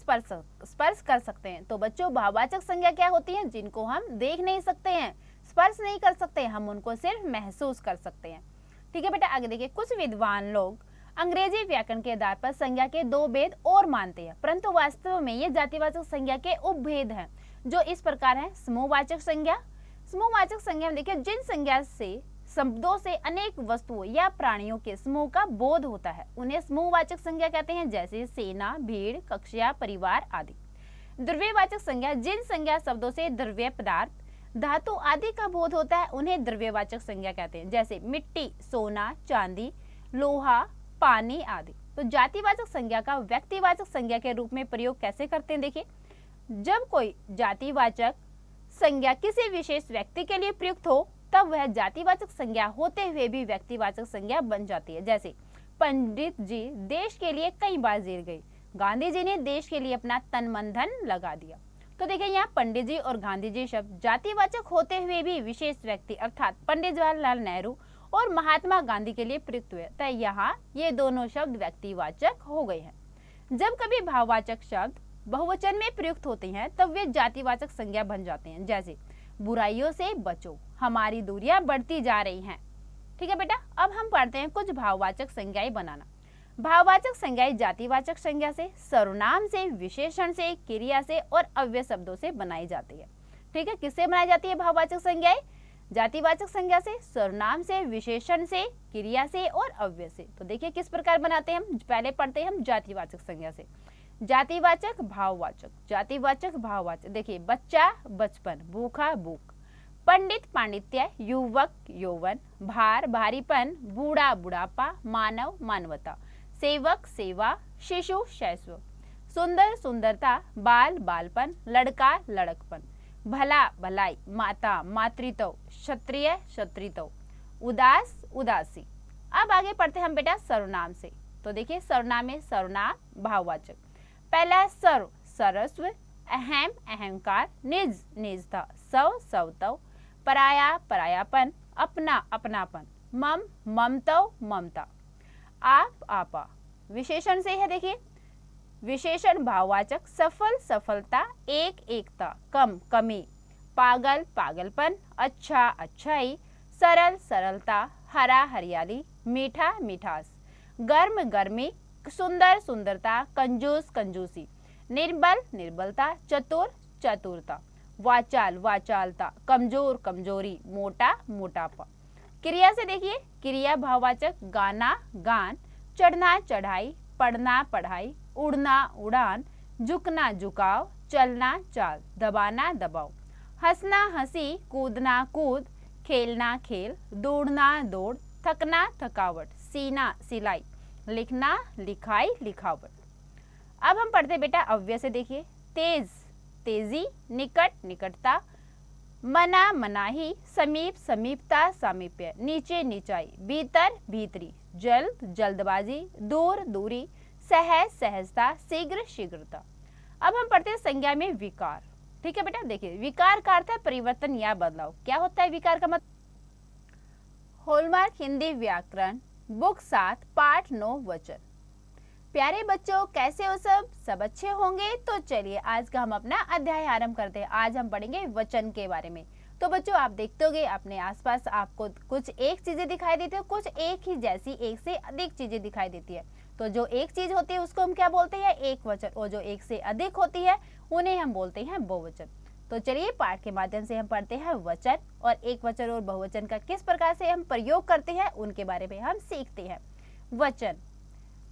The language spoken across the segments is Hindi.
स्पर्श स्पर्श कर सकते हैं। तो बच्चों भाववाचक संज्ञा क्या होती है? जिनको हम देख नहीं सकते हैं, स्पर्श नहीं कर सकते, हम उनको सिर्फ महसूस कर सकते हैं। ठीक है बेटा, आगे देखिए। कुछ विद्वान लोग अंग्रेजी व्याकरण के आधार पर संज्ञा के दो भेद और मानते हैं, परंतु वास्तव में ये जातिवाचक संज्ञा के उपभेद हैं, जो इस प्रकार है। समूहवाचक संज्ञा। समूहवाचक संज्ञा में देखिए, जिन संज्ञा से शब्दों से अनेक वस्तुओं या प्राणियों के समूह का बोध होता है, उन्हें समूहवाचक संज्ञा कहते हैं, जैसे सेना, भीड़, कक्षा, परिवार आदि। द्रव्यवाचक संज्ञा। जिन संज्ञा शब्दों से द्रव्य पदार्थ, धातु आदि का बोध होता है, उन्हें द्रव्यवाचक संज्ञा कहते हैं, जैसे मिट्टी, सोना, चांदी, लोहा, पानी आदि। तो जातिवाचक संज्ञा का व्यक्तिवाचक संज्ञा के रूप में प्रयोग कैसे करते हैं? देखिए, जब कोई जातिवाचक संज्ञा किसी विशेष व्यक्ति के लिए प्रयुक्त हो, तब वह जातिवाचक संज्ञा होते हुए भी व्यक्तिवाचक संज्ञा बन जाती है। जैसे पंडित जी देश के लिए कई बार जेल गए, गांधी जी ने देश के लिए अपना तन मन धन लगा दिया। तो देखिए, यहाँ पंडित जी और गांधी जी शब्द जातिवाचक होते हुए भी विशेष व्यक्ति अर्थात पंडित जवाहरलाल नेहरू और महात्मा गांधी के लिए प्रयुक्त हुए, तो यहाँ ये दोनों शब्द व्यक्तिवाचक हो गए हैं। जब कभी भाववाचक शब्द बहुवचन में प्रयुक्त होते हैं, तब वे जातिवाचक संज्ञा बन जाते हैं, जैसे बुराइयों से बचो, हमारी दूरियां बढ़ती जा रही हैं। ठीक है बेटा, अब हम पढ़ते हैं कुछ भाववाचक संज्ञाएं बनाना। भाववाचक संज्ञाएं जातिवाचक संज्ञा से, सर्वनाम से, विशेषण से, क्रिया से और अव्यय शब्दों से बनाई जाती है। ठीक है, किससे बनाई जाती है भाववाचक संज्ञाएं? जातिवाचक संज्ञा से, सर्वनाम से, विशेषण से, क्रिया से और अव्यय से। तो देखिए किस प्रकार बनाते हैं हम। पहले पढ़ते हैं हम जातिवाचक संज्ञा से। जातिवाचक भाववाचक। जातिवाचक भाववाचक देखिए, बच्चा बचपन, भूखा भूख, पंडित पांडित्य, युवक यौवन, भार भारीपन, बूढ़ा बुढ़ापा, मानव मानवता, सेवक सेवा, शिशु शैशव, सुंदर सुंदरता, बाल बालपन, लड़का लड़कपन, भला भलाई, माता मातृत्व, क्षत्रिय क्षत्रित्व, उदास उदासी। अब आगे पढ़ते हैं हम बेटा सर्वनाम से। तो देखिए, सर्वनाम में सर्वनाम भाववाचक। पहला सर्व, सर्वस्व, अहम अहंकार, निज निजता, सव सवतव, पराया परायापन, अपना अपनापन, मम ममतव ममता, आप आपा। विशेषण से है, देखिए विशेषण भाववाचक। सफल सफलता, एक एकता, कम कमी, पागल पागलपन, अच्छा अच्छाई, सरल सरलता, हरा हरियाली, मीठा मिठास, गर्म गर्मी, सुंदर सुंदरता, कंजूस कंजूसी, निर्बल निर्बलता, चतुर चतुरता, वाचाल वाचालता, कमजोर कमजोरी, मोटा मोटापा। क्रिया से देखिए, क्रिया भाववाचक। गाना गान, चढ़ना चढ़ाई, पढ़ना पढ़ाई, उड़ना उड़ान, झुकना झुकाव, चलना चाल, दबाना दबाव, हंसना हंसी, कूदना कूद, खेलना खेल, दौड़ना दौड़, थकना थकावट, सीना सिलाई, लिखना लिखाई लिखावट। अब हम पढ़ते बेटा अव्यय से। देखिए, तेज तेजी, निकट निकटता, मना मनाही, समीप समीपता सामीप्य, नीचे नीचाई, भीतर भीतरी, जल्द जल्दबाजी, दूर दूरी, सहज सहजता, शीघ्र शीघ्रता। अब हम पढ़ते हैं संज्ञा में विकार। ठीक है बेटा, देखिए विकार का अर्थ है परिवर्तन या बदलाव। क्या होता है विकार का मतलब? हॉलमार्क हिंदी व्याकरण बुक 7 पाठ 9 वचन। प्यारे बच्चों, कैसे हो सब? सब अच्छे होंगे। तो चलिए आज का हम अपना अध्याय आरंभ करते हैं। आज हम पढ़ेंगे वचन के बारे में। तो बच्चों, आप देखते होंगे अपने आसपास आपको कुछ एक चीजें दिखाई देती है, कुछ एक ही जैसी एक से अधिक चीजें दिखाई देती है। तो जो एक चीज होती है उसको हम क्या बोलते हैं? एक वचन। और जो एक से अधिक होती है उन्हें हम बोलते हैं बहुवचन। तो चलिए पाठ के माध्यम से हम पढ़ते हैं वचन, और एक वचन और बहुवचन का किस प्रकार से हम प्रयोग करते हैं उनके बारे में हम सीखते हैं। वचन,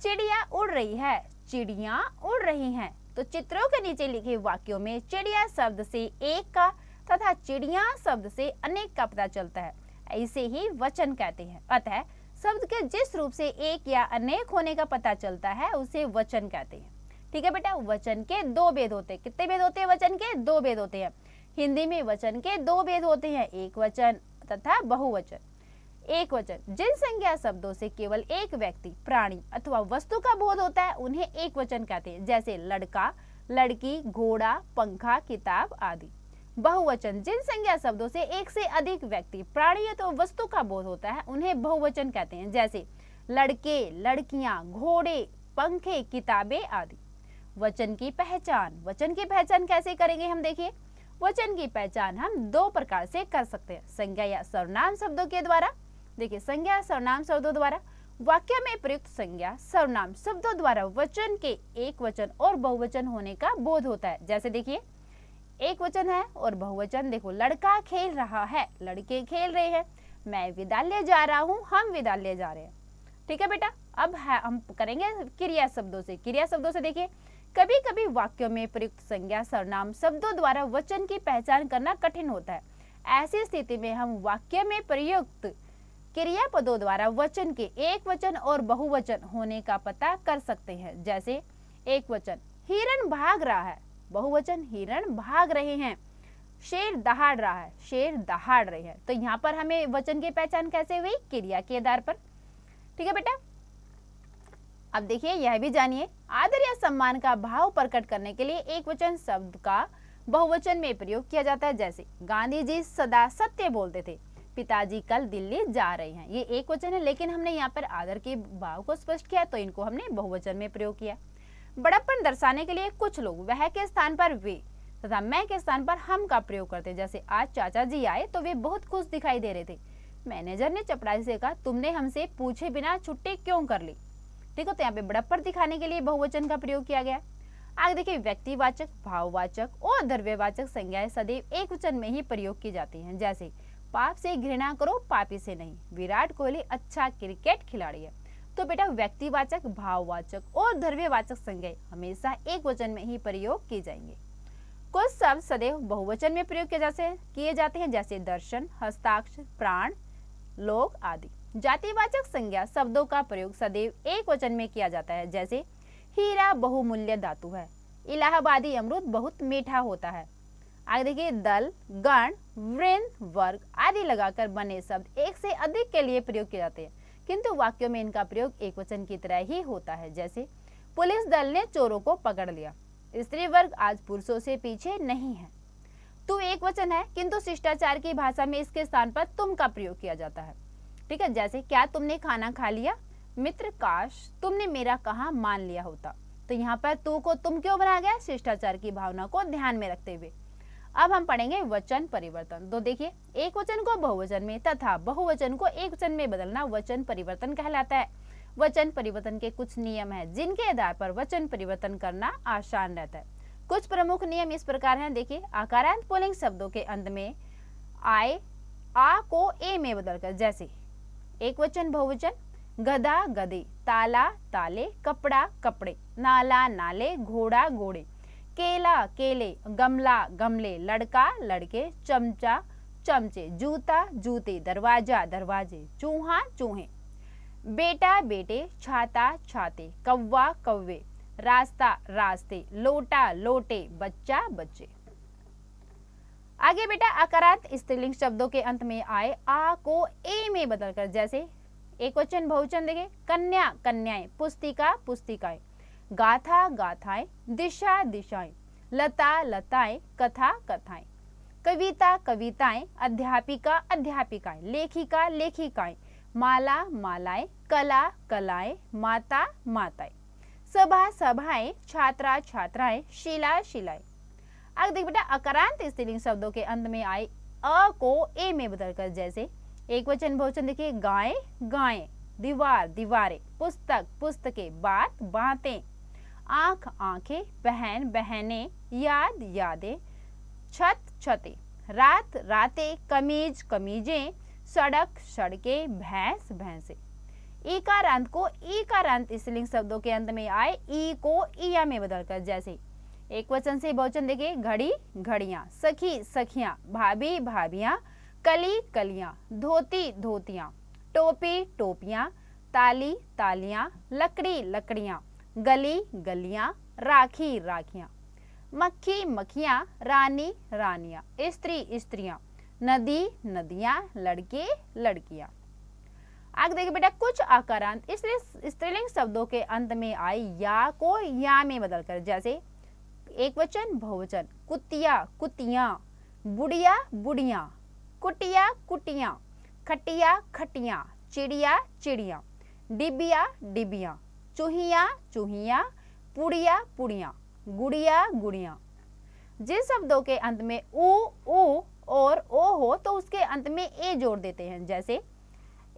चिड़िया उड़ रही है, चिड़िया उड़ रही हैं। तो चित्रों के नीचे लिखे वाक्यों में चिड़िया शब्द से एक का तथा चिड़िया शब्द से अनेक का पता चलता है, ऐसे ही वचन कहते हैं। अतः शब्द के जिस रूप से एक या अनेक होने का पता चलता है उसे वचन कहते हैं। ठीक है बेटा, वचन के दो भेद होते हैं। कितने भेद होते हैं वचन के? दो भेद होते हैं। हिंदी में वचन के दो भेद होते हैं, एक वचन तथा बहुवचन। एक वचन, जिन संज्ञा शब्दों से केवल एक व्यक्ति, प्राणी अथवा वस्तु का बोध होता है उन्हें एक वचन कहते हैं, जैसे लड़का, लड़की, घोड़ा, पंखा, किताब आदि। बहुवचन, जिन संज्ञा शब्दों से एक से अधिक व्यक्ति, प्राणी अथवा वस्तु का बोध होता है उन्हें बहुवचन कहते हैं, जैसे लड़के, लड़कियां, घोड़े, पंखे, किताबें आदि। वचन की पहचान। वचन की पहचान कैसे करेंगे हम देखिए। वचन की पहचान हम दो प्रकार से कर सकते हैं, संज्ञा या सर्वनाम शब्दों के द्वारा। देखिए संज्ञा या सर्वनाम शब्दों द्वारा। वाक्य में प्रयुक्त संज्ञा सर्वनाम शब्दों द्वारा वचन के एक वचन और बहुवचन होने का बोध होता है। जैसे देखिए एक वचन है और बहुवचन, देखो लड़का खेल रहा है, लड़के खेल रहे हैं, मैं विद्यालय जा रहा हूँ, हम विद्यालय जा रहे हैं। ठीक है बेटा। अब है हम करेंगे क्रिया शब्दों से। क्रिया शब्दों से देखिए कभी कभी वाक्यों में प्रयुक्त संज्ञा सर्वनाम शब्दों द्वारा वचन की पहचान करना कठिन होता है। ऐसी स्थिति में हम वाक्य में प्रयुक्त क्रियापदों द्वारा वचन के एक वचन और बहुवचन होने का पता कर सकते हैं। जैसे एक वचन हिरण भाग रहा है, बहुवचन हिरण भाग रहे हैं, शेर दहाड़ रहा है, शेर दहाड़ रहे हैं। तो यहाँ पर हमें वचन की पहचान कैसे हुई? क्रिया के आधार पर। ठीक है बेटा। अब देखिए यह भी जानिए आदर या सम्मान का भाव प्रकट करने के लिए एक वचन शब्द का बहुवचन में प्रयोग किया जाता है। जैसे गांधी जी सदा सत्य बोलते थे, पिताजी कल दिल्ली जा रहे हैं। ये एक वचन है, लेकिन हमने यहाँ पर आदर के भाव को स्पष्ट किया तो इनको हमने बहुवचन में प्रयोग किया। बड़प्पन दर्शाने के लिए कुछ लोग वह के स्थान पर वे तथा मैं के स्थान पर हम का प्रयोग करते। जैसे आज चाचा जी आए तो वे बहुत खुश दिखाई दे रहे थे। मैनेजर ने चपरासी से कहा, तुमने हमसे पूछे बिना छुट्टी क्यों कर ली? ठीक है, तो यहाँ पे बड़प्पन दिखाने के लिए बहुवचन का प्रयोग किया गया। आगे देखिए व्यक्तिवाचक, भाववाचक और द्रव्यवाचक संज्ञाएं सदैव एक वचन में ही प्रयोग की जाती हैं। जैसे पाप से घृणा करो, पापी से नहीं। विराट कोहली अच्छा क्रिकेट खिलाड़ी है। तो बेटा व्यक्तिवाचक, भाववाचक और द्रव्यवाचक संज्ञाएं हमेशा एक वचन में ही प्रयोग की जाएंगे। कुछ शब्द सदैव बहुवचन में प्रयोग किए जाते हैं, जैसे दर्शन, हस्ताक्षर, प्राण, लोग आदि। जातिवाचक संज्ञा शब्दों का प्रयोग सदैव एक वचन में किया जाता है। जैसे हीरा बहुमूल्य धातु है, इलाहाबादी अमृत बहुत मीठा होता है। आगे देखिए दल, गण, वृंद, वर्ग आदि लगाकर बने शब्द एक से अधिक के लिए प्रयोग किए जाते हैं, किंतु वाक्यों में इनका प्रयोग एक वचन की तरह ही होता है। जैसे पुलिस दल ने चोरों को पकड़ लिया, स्त्री वर्ग आज पुरुषों से पीछे नहीं है। तू एक वचन है, किंतु शिष्टाचार की भाषा में इसके स्थान पर तुम का प्रयोग किया जाता है। ठीक है, जैसे क्या तुमने खाना खा लिया? मित्र, काश तुमने मेरा कहा मान लिया होता। तो यहाँ पर तू को तुम क्यों बनाया गया? शिष्टाचार की भावना को ध्यान में रखते हुए। अब हम पढ़ेंगे वचन परिवर्तन। तो देखिए एक वचन को बहुवचन में तथा बहुवचन को एक वचन में बदलना वचन परिवर्तन कहलाता है। वचन परिवर्तन के कुछ नियम हैं जिनके आधार पर वचन परिवर्तन करना आसान रहता है। कुछ प्रमुख नियम इस प्रकार हैं। देखिए आकारांत पुल्लिंग शब्दों के अंत में आए आ को ए में बदलकर, जैसे एक वचन बहुवचन गधा गधे, ताला ताले, कपड़ा कपड़े, नाला नाले, घोड़ा घोड़े, केला केले, गमला गमले, लड़का लड़के, चमचा चमचे, जूता जूते, दरवाजा दरवाजे, चूहा चूहे, बेटा बेटे, छाता छाते, कौवा कौवे, रास्ता रास्ते, लोटा लोटे, बच्चा बच्चे। आगे बेटा आकारांत स्त्रीलिंग शब्दों के अंत में आए आ को ए में बदलकर, जैसे एक वचन बहुवचन देखिए कन्या कन्याएं, पुस्तिका पुस्तिकाएं, गाथा गाथाएं, दिशा दिशाएं, लता लताएं, कथा कथाएं, कविता कविताएं, अध्यापिका अध्यापिकाएं, लेखिका लेखिकाएं, माला मालाएं, कला कलाएं, माता माताएं, सभा सभाएं, छात्रा छात्राएं, शिला शिलाएं। आगे देख बेटा अकारांत स्त्रीलिंग शब्दों के अंत में आए अ को ए में बदलकर, जैसे एक वचन बहुवचन देखिए गाय गायें, दीवार दीवारें, पुस्तक पुस्तकें, बात बातें, आंख आंखें, बहन बहनें, याद यादें, छत छतें, रात रातें, कमीज कमीजें, सड़क सड़कें, भैंस भैंसे। ईकारांत को ईकारांत स्त्रीलिंग शब्दों के अंत में आए ई को ईया में बदलकर, जैसे एक वचन से बहुवचन देखिए घड़ी घड़ियां, सखी सखियां, भाभी भाभियां, कली कलियां, धोती धोतियां, टोपी टोपियां, ताली तालियां, लकड़ी लकड़ियां, गली गलियां, राखी राखियां, मक्खी मक्खियां, रानी रानियां, स्त्री स्त्रियां, नदी नदियां, लड़के लड़कियां। आगे देखिए बेटा कुछ आकारांत स्त्रीलिंग शब्दों के अंत में आए या को या में बदलकर, जैसे एक वचन बहुवचन कुतिया कुतियां, बुढ़िया बुढ़ियां, कुटिया कुटियां, खटिया खटियां, चिड़िया चिड़िया, डिबिया डिबिया, चूहिया चूहिया, पुड़िया पुड़िया, गुड़िया गुड़िया। जिन शब्दों के अंत में उ और ओ हो तो उसके अंत में ए जोड़ देते हैं, जैसे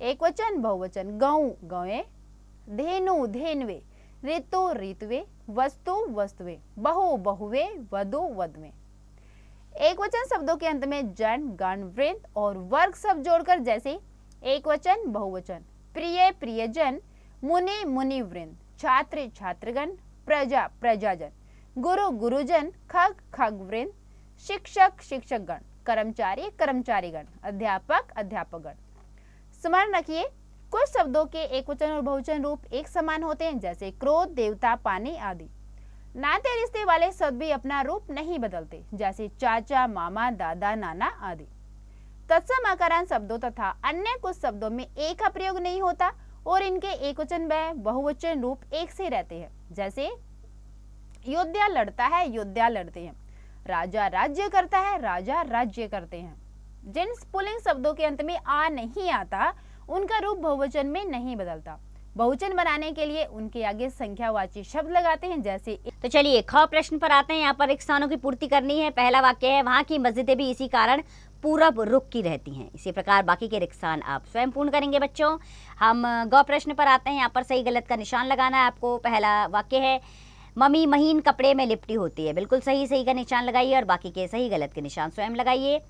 एक वचन बहुवचन गऊ गौएं, धेनु धेनवे, ऋतु ऋतुवे, वस्तु वस्तुवे, बहु बहुवे, वधु वधुवे। एक वचन शब्दों के अंत में जन गण वृंद और वर्ग शब्द जोड़कर, जैसे एक वचन बहुवचन प्रिय प्रियजन, मुनि मुनि वृंद, छात्र छात्रगण, प्रजा प्रजाजन, गुरु गुरुजन, खग खग वृंद, शिक्षक शिक्षकगण, कर्मचारी कर्मचारीगण, अध्यापक अध्यापकगण। स्मरण रखिए, कुछ शब्दों के एक वचन और बहुवचन रूप एक समान होते हैं, जैसे क्रोध, देवता, पानी आदि। नाते रिश्ते वाले शब्द भी अपना रूप नहीं बदलते, जैसे चाचा, मामा, दादा, नाना आदि। तत्सम आकारांत शब्दों तथा अन्य कुछ शब्दों में एक का प्रयोग नहीं होता और इनके एक वचन व बहुवचन रूप एक से रहते हैं, जैसे योद्धा लड़ता है, योद्धा लड़ते हैं, राजा राज्य करता है, राजा राज्य करते हैं। जिन पुल्लिंग शब्दों के अंत में आ नहीं आता उनका रूप बहुवचन में नहीं बदलता। बहुवचन बनाने के लिए उनके आगे संख्यावाची शब्द लगाते हैं, जैसे। तो चलिए ख प्रश्न पर आते हैं। यहाँ पर एक स्थानों की पूर्ति करनी है। पहला वाक्य है, वहाँ की मस्जिदें भी इसी कारण पूरब रुख की रहती हैं। इसी प्रकार बाकी के रिक्त स्थान आप स्वयं पूर्ण करेंगे बच्चों। हम ग प्रश्न पर आते हैं। यहाँ पर सही गलत का निशान लगाना है आपको। पहला वाक्य है, मम्मी महीन कपड़े में लिपटी होती है। बिल्कुल सही, सही का निशान लगाइए और बाकी के सही गलत के निशान स्वयं लगाइए।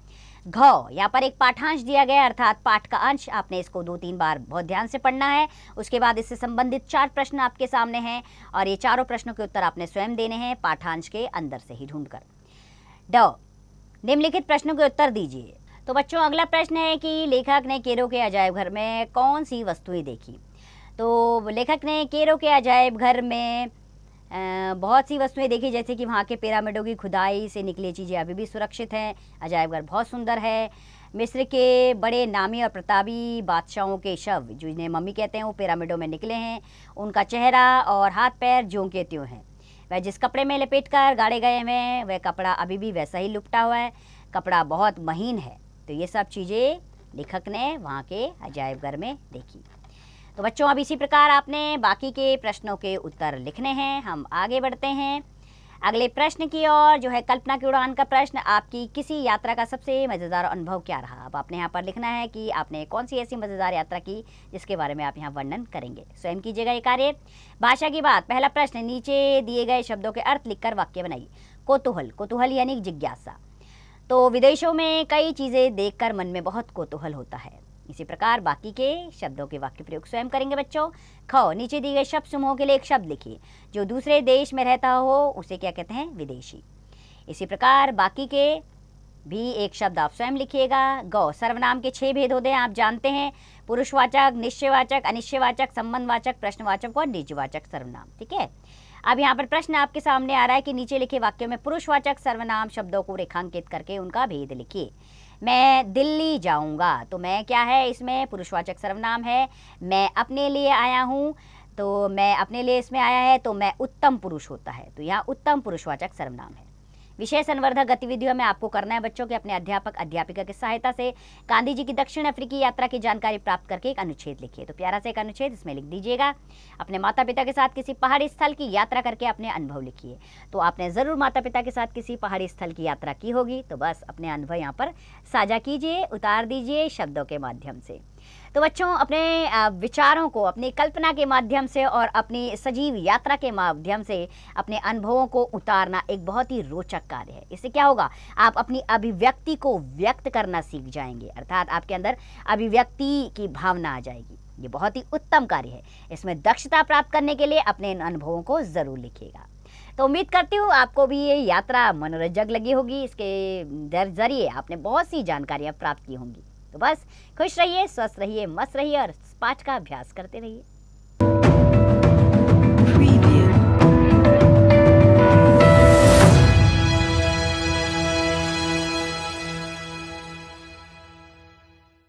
घ, यहाँ पर एक पाठांश दिया गया है, अर्थात पाठ का अंश। आपने इसको 2-3 बार बहुत ध्यान से पढ़ना है। उसके बाद इससे संबंधित 4 प्रश्न आपके सामने हैं और ये चारों प्रश्नों के उत्तर आपने स्वयं देने हैं पाठांश के अंदर से ही ढूंढकर। ड, निम्नलिखित प्रश्नों के उत्तर दीजिए। तो बच्चों अगला प्रश्न है कि लेखक ने केरो के अजायब घर में कौन सी वस्तुएं देखी। तो लेखक ने केरो के अजायब घर में बहुत सी वस्तुएं देखी, जैसे कि वहाँ के पिरामिडों की खुदाई से निकली चीज़ें अभी भी सुरक्षित हैं। अजायब घर बहुत सुंदर है। मिस्र के बड़े नामी और प्रतापी बादशाहों के शव, जिन्हें मम्मी कहते हैं, वो पिरामिडों में निकले हैं। उनका चेहरा और हाथ पैर ज्यों के त्यों हैं। वह जिस कपड़े में लपेट कर गाड़े गए हैं वह कपड़ा अभी भी वैसा ही लुपटा हुआ है। कपड़ा बहुत महीन है। तो ये सब चीज़ें लेखक ने वहाँ के अजायब घर में देखी। तो बच्चों अब इसी प्रकार आपने बाकी के प्रश्नों के उत्तर लिखने हैं। हम आगे बढ़ते हैं अगले प्रश्न की ओर, जो है कल्पना की उड़ान का प्रश्न। आपकी किसी यात्रा का सबसे मज़ेदार अनुभव क्या रहा। अब आपने यहाँ पर लिखना है कि आपने कौन सी ऐसी मज़ेदार यात्रा की जिसके बारे में आप यहाँ वर्णन करेंगे। स्वयं कीजिएगा ये कार्य। भाषा की बात, पहला प्रश्न, नीचे दिए गए शब्दों के अर्थ लिखकर वाक्य बनाइए। कौतूहल, कौतूहल यानी जिज्ञासा। तो विदेशों में कई चीज़ें देखकर मन में बहुत कौतूहल होता है। इसी प्रकार बाकी के शब्दों के वाक्य प्रयोग स्वयं करेंगे बच्चों। ख, नीचे दिए गए शब्द समूह के लिए एक शब्द लिखिए। जो दूसरे देश में रहता हो उसे क्या कहते हैं, विदेशी। इसी प्रकार बाकी के भी एक शब्द आप स्वयं लिखिएगा। ग, सर्वनाम के 6 भेद होते हैं, आप जानते हैं। पुरुषवाचक, निश्चयवाचक, अनिश्चयवाचक, संबंधवाचक, प्रश्नवाचक और निजवाचक सर्वनाम। ठीक है। अब यहाँ पर प्रश्न आपके सामने आ रहा है कि नीचे लिखे वाक्यों में पुरुषवाचक सर्वनाम शब्दों को रेखांकित करके उनका भेद लिखिए। मैं दिल्ली जाऊंगा, तो मैं क्या है, इसमें पुरुषवाचक सर्वनाम है। मैं अपने लिए आया हूँ, तो मैं अपने लिए इसमें आया है, तो मैं उत्तम पुरुष होता है, तो यहाँ उत्तम पुरुषवाचक सर्वनाम है। विषय संवर्धक गतिविधियों में आपको करना है बच्चों के अपने अध्यापक अध्यापिका की सहायता से गांधी जी की दक्षिण अफ्रीकी यात्रा की जानकारी प्राप्त करके एक अनुच्छेद लिखिए। तो प्यारा सा एक अनुच्छेद इसमें लिख दीजिएगा। अपने माता पिता के साथ किसी पहाड़ी स्थल की यात्रा करके अपने अनुभव लिखिए। तो आपने ज़रूर माता पिता के साथ किसी पहाड़ी स्थल की यात्रा की होगी, तो बस अपने अनुभव यहाँ पर साझा कीजिए, उतार दीजिए शब्दों के माध्यम से। तो बच्चों अपने विचारों को अपनी कल्पना के माध्यम से और अपनी सजीव यात्रा के माध्यम से अपने अनुभवों को उतारना एक बहुत ही रोचक कार्य है। इससे क्या होगा, आप अपनी अभिव्यक्ति को व्यक्त करना सीख जाएंगे, अर्थात आपके अंदर अभिव्यक्ति की भावना आ जाएगी। ये बहुत ही उत्तम कार्य है। इसमें दक्षता प्राप्त करने के लिए अपने इन अनुभवों को ज़रूर लिखिएगा। तो उम्मीद करती हूँ आपको भी ये यात्रा मनोरंजक लगी होगी। इसके जरिए आपने बहुत सी जानकारियाँ प्राप्त की होंगी। तो बस खुश रहिए, स्वस्थ रहिए, मस्त रहिए और पाठ का अभ्यास करते रहिए।